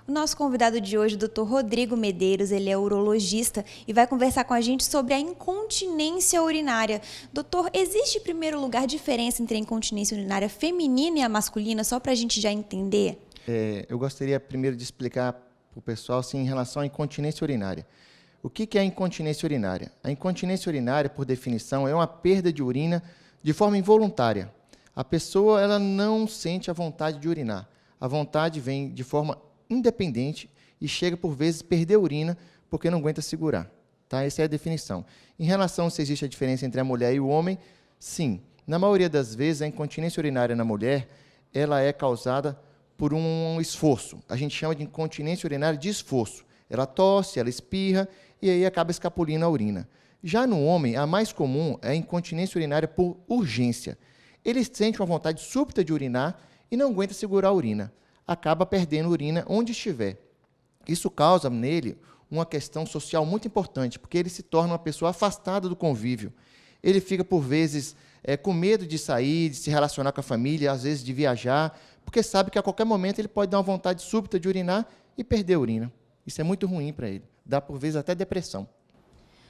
O nosso convidado de hoje, o Dr. Rodrigo Medeiros, ele é urologista e vai conversar com a gente sobre a incontinência urinária. Doutor, existe, em primeiro lugar, diferença entre a incontinência urinária feminina e a masculina, só para a gente já entender? Eu gostaria primeiro de explicar para o pessoal assim, em relação à incontinência urinária. O que é a incontinência urinária? A incontinência urinária, por definição, é uma perda de urina de forma involuntária. A pessoa ela não sente a vontade de urinar. A vontade vem de forma independente e chega, por vezes, a perder a urina porque não aguenta segurar. Tá? Essa é a definição. Em relação a se existe a diferença entre a mulher e o homem, sim. Na maioria das vezes, a incontinência urinária na mulher ela é causada por um esforço. A gente chama de incontinência urinária de esforço. Ela tosse, ela espirra e aí acaba escapulindo a urina. Já no homem, a mais comum é a incontinência urinária por urgência. Ele sente uma vontade súbita de urinar e não aguenta segurar a urina. Acaba perdendo urina onde estiver. Isso causa nele uma questão social muito importante, porque ele se torna uma pessoa afastada do convívio. Ele fica, por vezes, com medo de sair, de se relacionar com a família, às vezes de viajar, porque sabe que a qualquer momento ele pode dar uma vontade súbita de urinar e perder a urina. Isso é muito ruim para ele. Dá, por vezes, até depressão.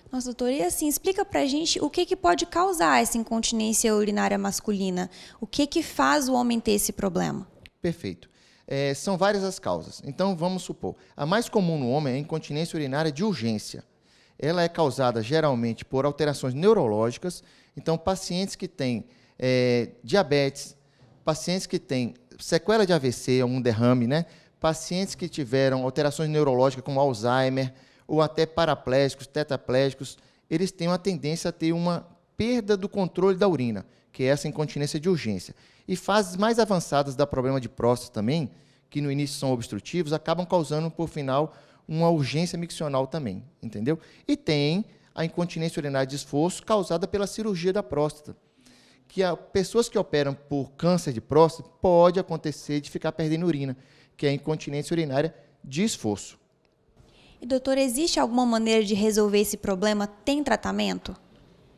Nossa, doutor, e assim, explica pra gente o que pode causar essa incontinência urinária masculina? O que faz o homem ter esse problema? Perfeito. São várias as causas. Então, vamos supor, a mais comum no homem é a incontinência urinária de urgência. Ela é causada, geralmente, por alterações neurológicas. Então, pacientes que têm diabetes, pacientes que têm sequela de AVC, um derrame, né? Pacientes que tiveram alterações neurológicas como Alzheimer, ou até paraplégicos, tetraplégicos, eles têm uma tendência a ter uma perda do controle da urina, que é essa incontinência de urgência. E fases mais avançadas da problema de próstata também, que no início são obstrutivos, acabam causando, por final, uma urgência miccional também, entendeu? E tem a incontinência urinária de esforço causada pela cirurgia da próstata, que pessoas que operam por câncer de próstata pode acontecer de ficar perdendo urina, que é a incontinência urinária de esforço. E, doutor, existe alguma maneira de resolver esse problema? Tem tratamento?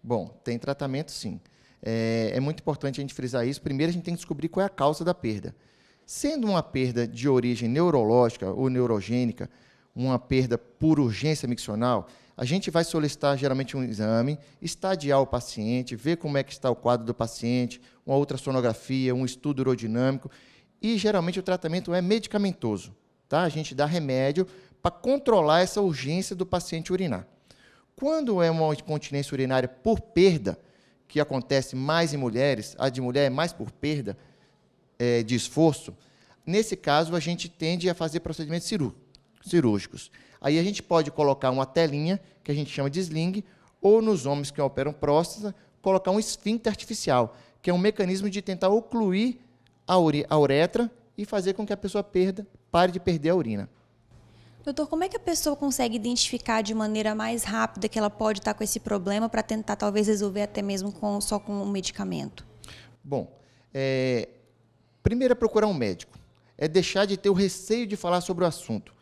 Bom, tem tratamento sim. É muito importante a gente frisar isso. Primeiro, a gente tem que descobrir qual é a causa da perda. Sendo uma perda de origem neurológica ou neurogênica, uma perda por urgência miccional, a gente vai solicitar geralmente um exame, estadiar o paciente, ver como é que está o quadro do paciente, uma ultrassonografia, um estudo urodinâmico, e geralmente o tratamento é medicamentoso. Tá? A gente dá remédio para controlar essa urgência do paciente urinar. Quando é uma incontinência urinária por perda, que acontece mais em mulheres, a de mulher é mais por perda de esforço, nesse caso a gente tende a fazer procedimentos cirúrgicos. Aí a gente pode colocar uma telinha, que a gente chama de sling, ou nos homens que operam próstata, colocar um esfíncter artificial, que é um mecanismo de tentar ocluir a uretra e fazer com que a pessoa pare de perder a urina. Doutor, como é que a pessoa consegue identificar de maneira mais rápida que ela pode estar com esse problema para tentar talvez resolver até mesmo só com um medicamento? Bom, primeiro é procurar um médico. É deixar de ter o receio de falar sobre o assunto.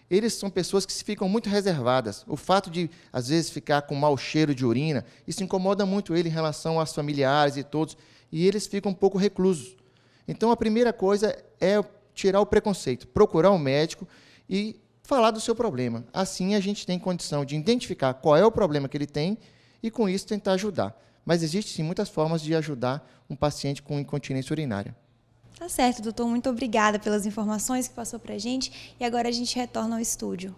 Eles são pessoas que ficam muito reservadas. O fato de, às vezes, ficar com mau cheiro de urina, isso incomoda muito ele em relação aos familiares e todos, e eles ficam um pouco reclusos. Então, a primeira coisa é tirar o preconceito, procurar um médico e falar do seu problema. Assim, a gente tem condição de identificar qual é o problema que ele tem e, com isso, tentar ajudar. Mas existem, sim, muitas formas de ajudar um paciente com incontinência urinária. Tá certo, doutor. Muito obrigada pelas informações que passou para a gente. E agora a gente retorna ao estúdio.